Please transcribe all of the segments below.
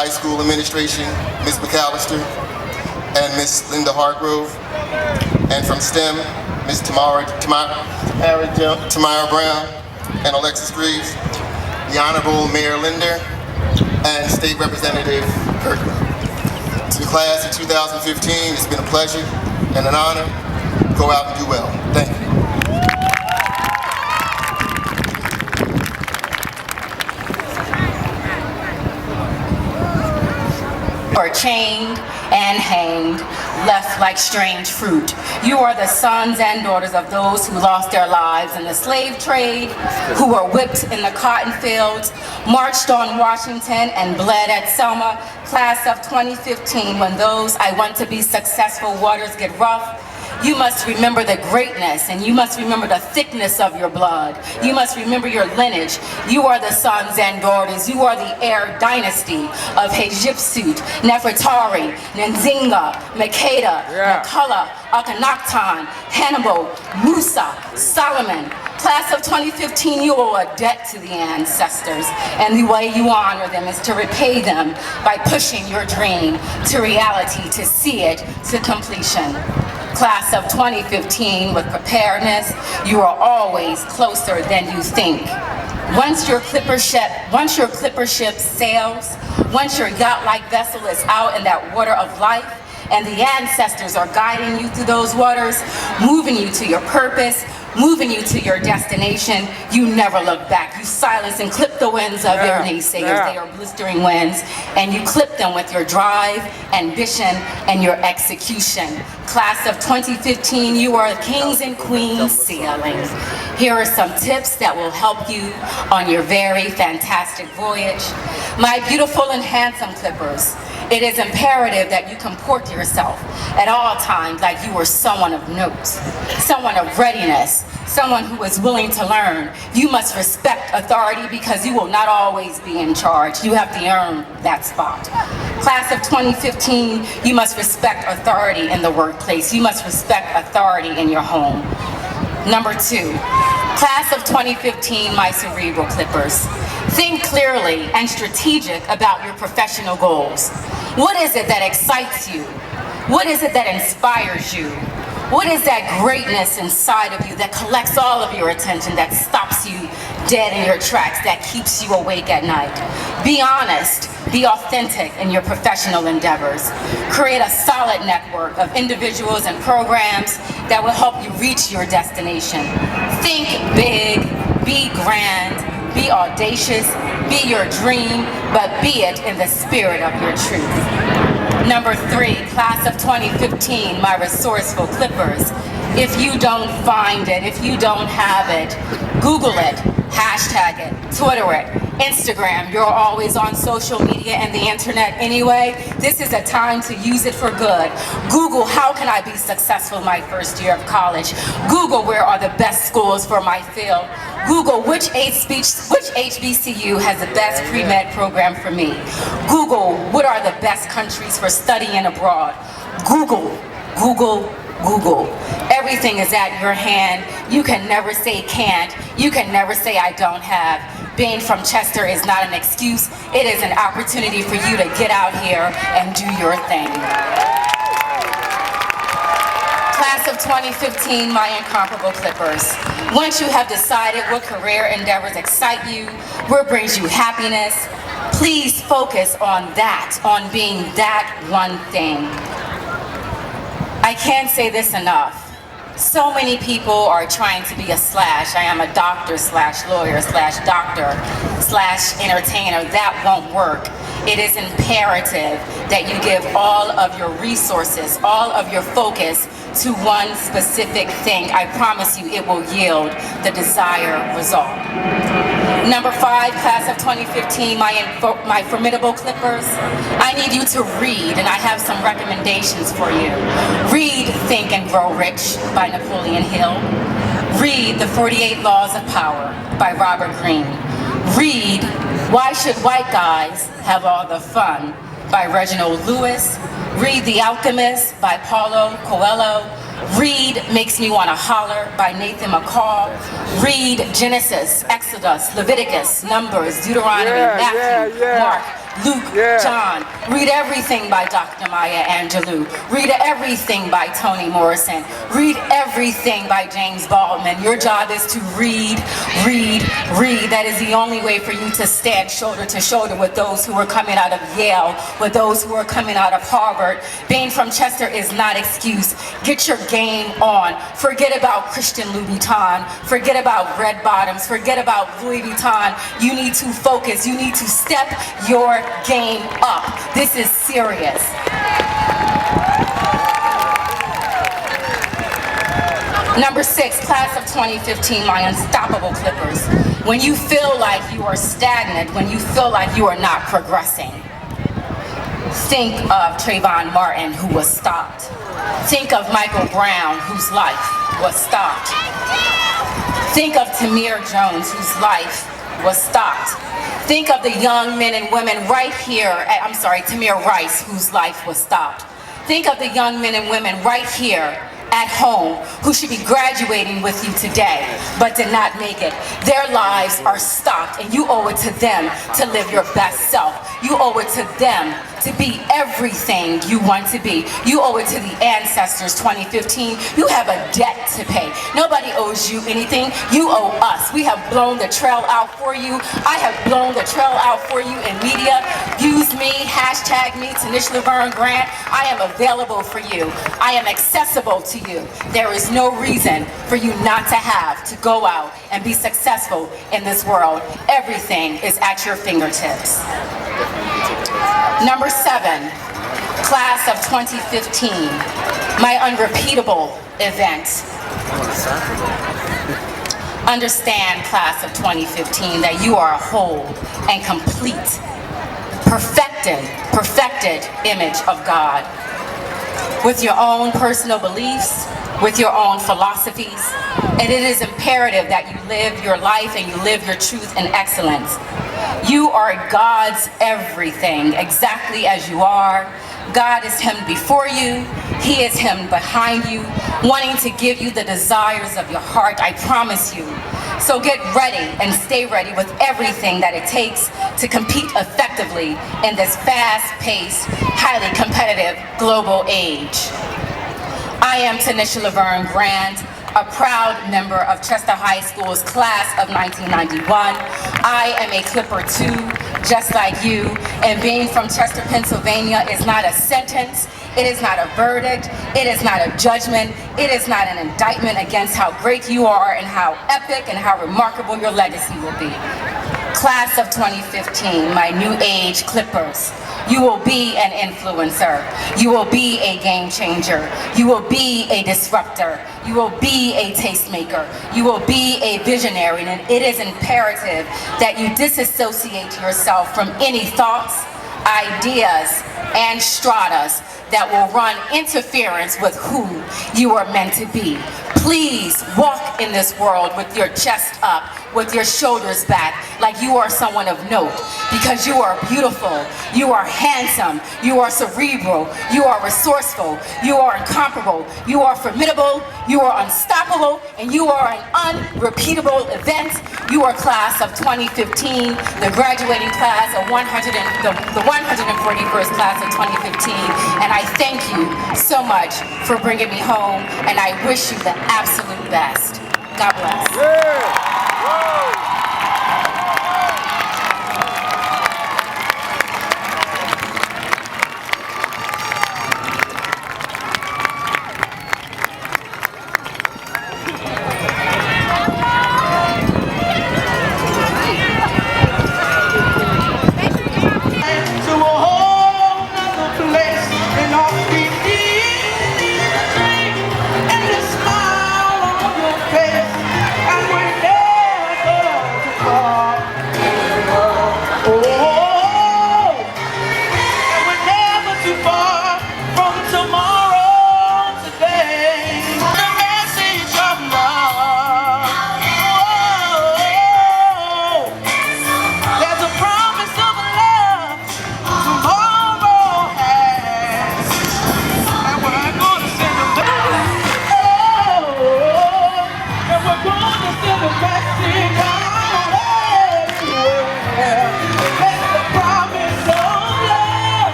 High School Administration, Ms. McAllister, and Ms. Linda Hargrove, and from STEM, Ms. Tamara Brown, and Alexis Greaves, the Honorable Mayor Linder, and State Representative Kirkland. To the class of 2015, it's been a pleasure and an honor. Go out and do well. Thank you. Are chained and hanged, left like strange fruit. You are the sons and daughters of those who lost their lives in the slave trade, who were whipped in the cotton fields, marched on Washington, and bled at Selma. Class of 2015, when those I want to be successful waters get rough, you must remember the greatness, and you must remember the thickness of your blood. You must remember your lineage. You are the sons and daughters. You are the heir dynasty of Hatshepsut, Nefertari, Nzinga, Makeda, McCullough, Akhenaten, Hannibal, Musa, Solomon. Class of 2015, you owe a debt to the ancestors, and the way you honor them is to repay them by pushing your dream to reality, to see it to completion. Class of 2015, with preparedness, you are always closer than you think. Once your clipper ship sails, once your yacht-like vessel is out in that water of life, and the ancestors are guiding you through those waters, moving you to your purpose, moving you to your destination, you never look back. You silence and clip the winds of your naysayers. They are blistering winds, and you clip them with your drive, ambition, and your execution. Class of 2015, you are kings and queens sailing. Here are some tips that will help you on your very fantastic voyage. My beautiful and handsome clippers, it is imperative that you comport yourself at all times like you are someone of note, someone of readiness, someone who is willing to learn. You must respect authority because you will not always be in charge. You have to earn that spot. Class of 2015, you must respect authority in the workplace. You must respect authority in your home. Number 2, class of 2015, my cerebral clippers. Think clearly and strategic about your professional goals. What is it that excites you? What is it that inspires you? What is that greatness inside of you that collects all of your attention, that stops you dead in your tracks, that keeps you awake at night? Be honest, be authentic in your professional endeavors. Create a solid network of individuals and programs that will help you reach your destination. Think big, be grand, be audacious, be your dream, but be it in the spirit of your truth. Number 3, class of 2015, my resourceful clippers. If you don't find it, if you don't have it, Google it, hashtag it, Twitter it, Instagram. You're always on social media and the internet anyway. This is a time to use it for good. Google, how can I be successful my first year of college? Google, where are the best schools for my field? Google, which HBCU has the best pre-med program for me? Google, what are the best countries for studying abroad? Google, Google, Google. Everything is at your hand. You can never say can't. You can never say I don't have. Being from Chester is not an excuse. It is an opportunity for you to get out here and do your thing. Class of 2015, my incomparable Clippers. Once you have decided what career endeavors excite you, what brings you happiness, please focus on that, on being that one thing. I can't say this enough. So many people are trying to be a slash. I am a doctor slash lawyer slash doctor slash entertainer. That won't work. It is imperative that you give all of your resources, all of your focus to one specific thing. I promise you it will yield the desired result. Number 5, class of 2015, my formidable Clippers, I need you to read, and I have some recommendations for you. Read Think and Grow Rich by Napoleon Hill. Read The 48 Laws of Power by Robert Greene. Read Why Should White Guys Have All the Fun by Reginald Lewis. Read The Alchemist by Paulo Coelho. Read Makes Me Wanna Holler by Nathan McCall. Read Genesis, Exodus, Leviticus, Numbers, Deuteronomy, Matthew, Mark, Luke, John. Read everything by Dr. Maya Angelou. Read everything by Toni Morrison. Read everything by James Baldwin. Your job is to read, read, read. That is the only way for you to stand shoulder to shoulder with those who are coming out of Yale, with those who are coming out of Harvard. Being from Chester is not excuse. Get your game on. Forget about Christian Louboutin. Forget about red bottoms. Forget about Louis Vuitton. You need to focus. You need to step your game up. This is serious. Number 6, class of 2015, my unstoppable Clippers. When you feel like you are stagnant, when you feel like you are not progressing, think of Trayvon Martin, who was stopped. Think of Michael Brown, whose life was stopped. Think of Tamir Jones, whose life was stopped. Think of the young men and women right here, Tamir Rice, whose life was stopped. Think of the young men and women right here at home who should be graduating with you today but did not make it. Their lives are stopped, and you owe it to them to live your best self. You owe it to them to be everything you want to be. You owe it to the ancestors. 2015, you have a debt to pay. Nobody owes you anything. You owe us. We have blown the trail out for you. I have blown the trail out for you in media. Use me, hashtag me, Tanisha LaVerne Grant. I am available for you. I am accessible to you. There is no reason for you not to have to go out and be successful in this world. Everything is at your fingertips. Number 7, class of 2015, my unrepeatable event. Understand, class of 2015, that you are a whole and complete, perfected image of God, with your own personal beliefs, with your own philosophies, and it is imperative that you live your life and you live your truth in excellence. You are God's everything, exactly as you are. God is Him before you. He is Him behind you, wanting to give you the desires of your heart, I promise you. So get ready and stay ready with everything that it takes to compete effectively in this fast-paced, highly competitive global age. I am Tanisha LaVerne Grant, a proud member of Chester High School's class of 1991. I am a Clipper too, just like you, and being from Chester, Pennsylvania is not a sentence, it is not a verdict, it is not a judgment, it is not an indictment against how great you are and how epic and how remarkable your legacy will be. Class of 2015, my new age Clippers. You will be an influencer. You will be a game changer. You will be a disruptor. You will be a tastemaker. You will be a visionary. And it is imperative that you disassociate yourself from any thoughts, ideas, and stratas that will run interference with who you are meant to be. Please walk in this world with your chest up, with your shoulders back, like you are someone of note, because you are beautiful, you are handsome, you are cerebral, you are resourceful, you are incomparable, you are formidable, you are unstoppable, and you are an unrepeatable event. You are class of 2015, the graduating class of the 141st class of 2015, and I thank you so much for bringing me home, and I wish you the absolute best. God bless. Yeah.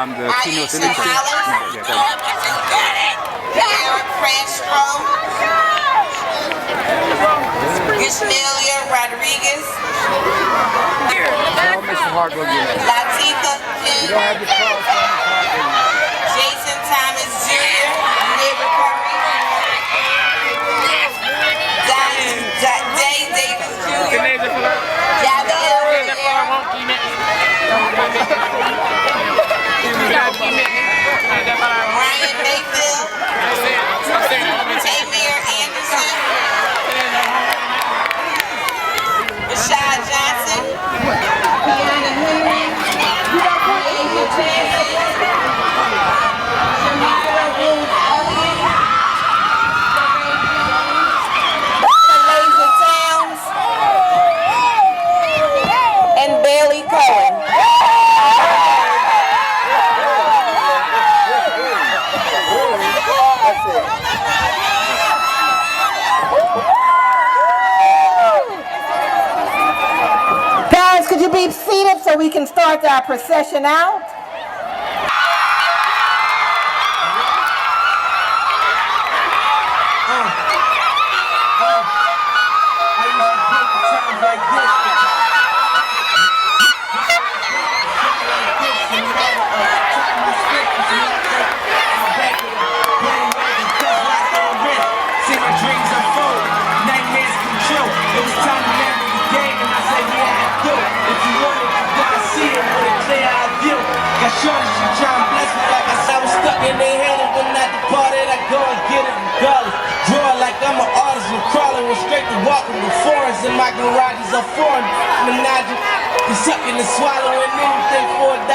The Keynote Gisnelia Rodriguez, Latika King, Jason Thomas Jr., Neighbor Curry, Day Davis Jr., Ryan Mayfield, Tamir Anderson, Rashad Johnson, Kiana Henry, Asia Chapman, Shamira Ruth Elliott, Laser Towns, and Bailey Cohen. Parents, could you be seated so we can start our procession out? Shorty, she tryna bless me like I said I was stuck in their head, and when I departed, I go and get it regardless. Draw like I'm an artist, and crawling, went straight to walking the forest, and my garages are foreign. Menagerie, sucking and swallowing anything for $1.